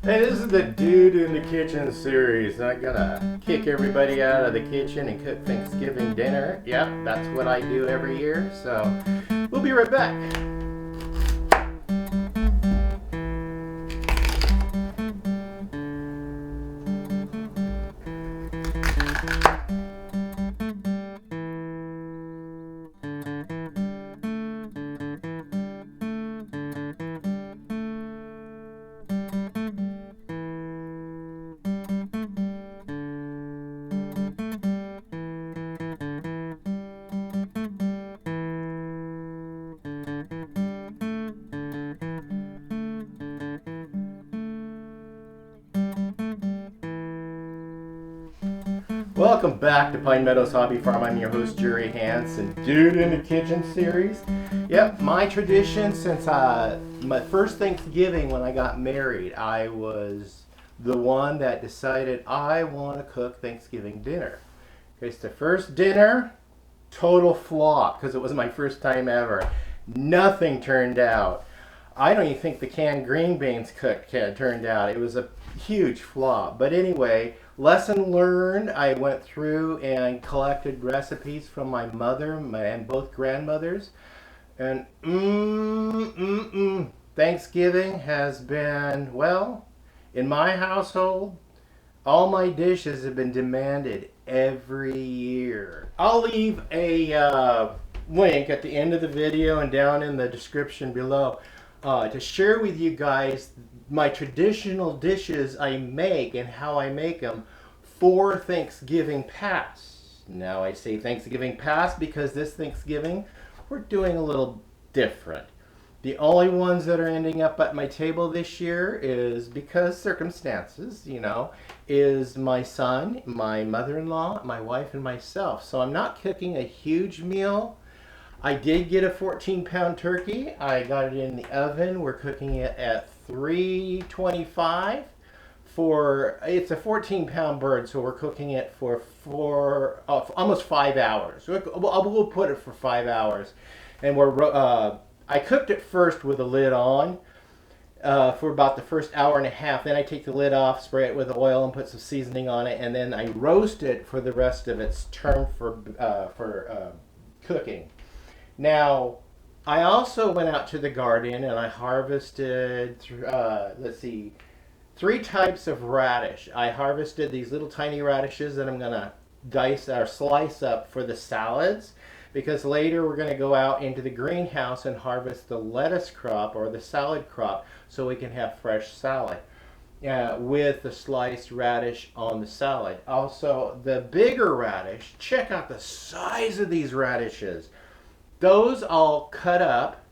Hey, this is the Dude in the Kitchen series. I'm gonna kick everybody out of the kitchen and cook Thanksgiving dinner. Yep, that's what I do every year. So we'll be right back. Welcome back to Pine Meadows Hobby Farm. I'm your host, Jerry Hansen, Dude in the Kitchen series. Yep, my tradition since my first Thanksgiving when I got married, I was the one that decided I want to cook Thanksgiving dinner. Okay, it's the first dinner, total flop because it was my first time ever. Nothing turned out. I don't even think the canned green beans cooked turned out. It was a huge flop. But anyway, lesson learned. I went through and collected recipes from my mother and both grandmothers. And Thanksgiving has been, well, in my household, all my dishes have been demanded every year. I'll leave a link at the end of the video and down in the description below to share with you guys my traditional dishes I make and how I make them for Thanksgiving past. Now I say Thanksgiving past because this Thanksgiving we're doing a little different. The only ones that are ending up at my table this year is because circumstances, is my son, my mother-in-law, my wife, and myself. So I'm not cooking a huge meal. I did get a 14-pound turkey. I got it in the oven. We're cooking it at 325 it's a 14-pound bird, so we're cooking it for almost 5 hours. We'll put it for 5 hours. And I cooked it first with the lid on for about the first hour and a half. Then I take the lid off, spray it with oil, and put some seasoning on it, and then I roast it for the rest of its term for cooking. Now, I also went out to the garden and I harvested, 3 types of radish. I harvested these little tiny radishes that I'm going to dice or slice up for the salads, because later we're going to go out into the greenhouse and harvest the lettuce crop or the salad crop so we can have fresh salad with the sliced radish on the salad. Also, the bigger radish, check out the size of these radishes. Those I'll cut up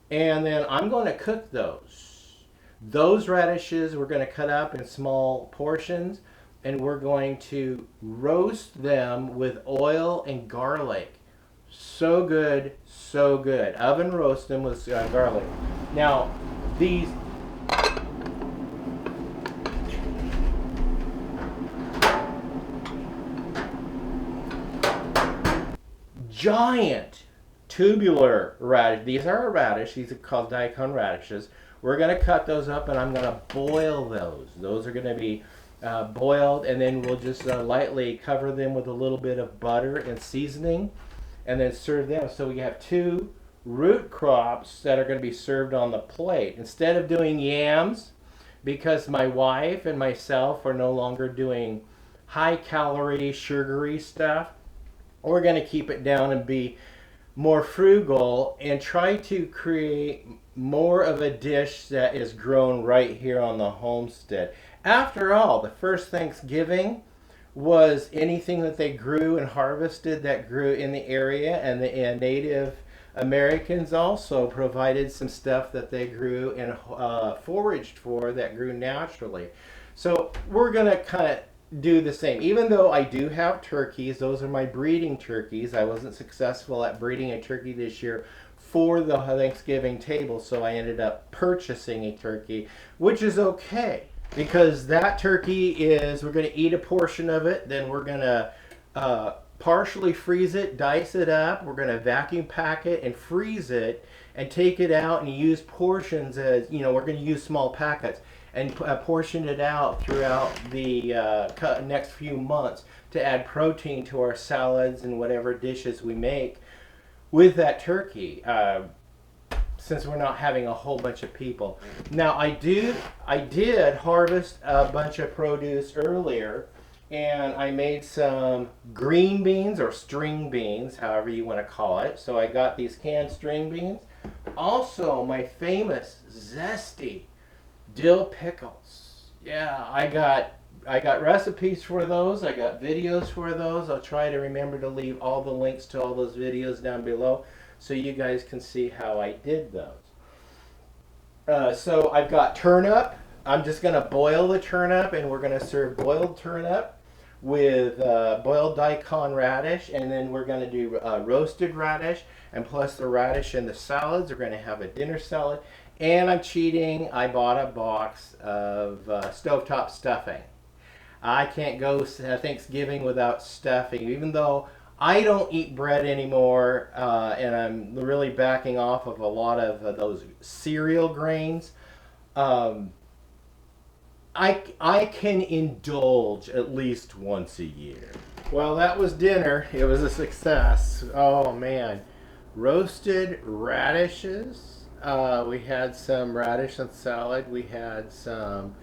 and then I'm going to cook those. Those radishes we're going to cut up in small portions and we're going to roast them with oil and garlic. So good, so good. Oven roast them with garlic. Now, these giant tubular radish. These are a radish. These are called daikon radishes. We're going to cut those up and I'm going to boil those. Those are going to be boiled, and then we'll just lightly cover them with a little bit of butter and seasoning and then serve them. So we have 2 root crops that are going to be served on the plate. Instead of doing yams, because my wife and myself are no longer doing high calorie, sugary stuff, we're going to keep it down and be more frugal and try to create more of a dish that is grown right here on the homestead. After all, the first Thanksgiving was anything that they grew and harvested that grew in the area, and the Native Americans also provided some stuff that they grew and foraged for that grew naturally. So we're going to kind of do the same. Even though I do have turkeys, those are my breeding turkeys. I wasn't successful at breeding a turkey this year for the Thanksgiving table, so I ended up purchasing a turkey, which is okay because that turkey we're going to eat a portion of it, then we're going to partially freeze it, dice it up. We're going to vacuum pack it and freeze it and take it out and use portions as, you know, we're going to use small packets and portion it out throughout the next few months to add protein to our salads and whatever dishes we make with that turkey. Since we're not having a whole bunch of people. Now I did harvest a bunch of produce earlier, and I made some green beans or string beans, however you want to call it. So I got these canned string beans. Also my famous zesty dill pickles. Yeah, I got recipes for those. I got videos for those. I'll try to remember to leave all the links to all those videos down below, so you guys can see how I did those. So I've got turnip. I'm just going to boil the turnip, and we're going to serve boiled turnip with boiled daikon radish, and then we're going to do roasted radish, and plus the radish and the salads. We're going to have a dinner salad, and I'm cheating. I bought a box of stovetop stuffing. I can't go Thanksgiving without stuffing, even though I don't eat bread anymore, and I'm really backing off of a lot of those cereal grains. I can indulge at least once a year. Well, that was dinner. It was a success. Oh man, roasted radishes. We had some radish and salad. We had some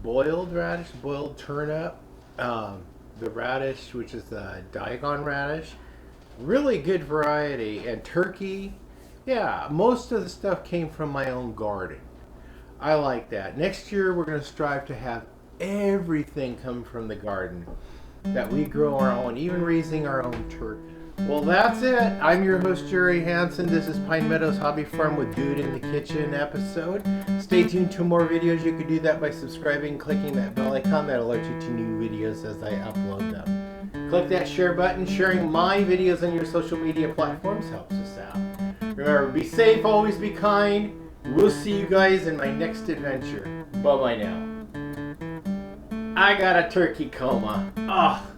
boiled radish, boiled turnip. The radish, which is the daikon radish, really good variety, and turkey. Yeah, most of the stuff came from my own garden. I like that. Next year we're going to strive to have everything come from the garden, that we grow our own, even raising our own turkey. Well, that's it. I'm your host, Jerry Hansen. This is Pine Meadows Hobby Farm with Dude in the Kitchen episode. Stay tuned to more videos. You can do that by subscribing, clicking that bell icon. That'll alert you to new videos as I upload them. Click that share button. Sharing my videos on your social media platforms helps us out. Remember, be safe, always be kind. We'll see you guys in my next adventure. Bye-bye now. I got a turkey coma. Oh.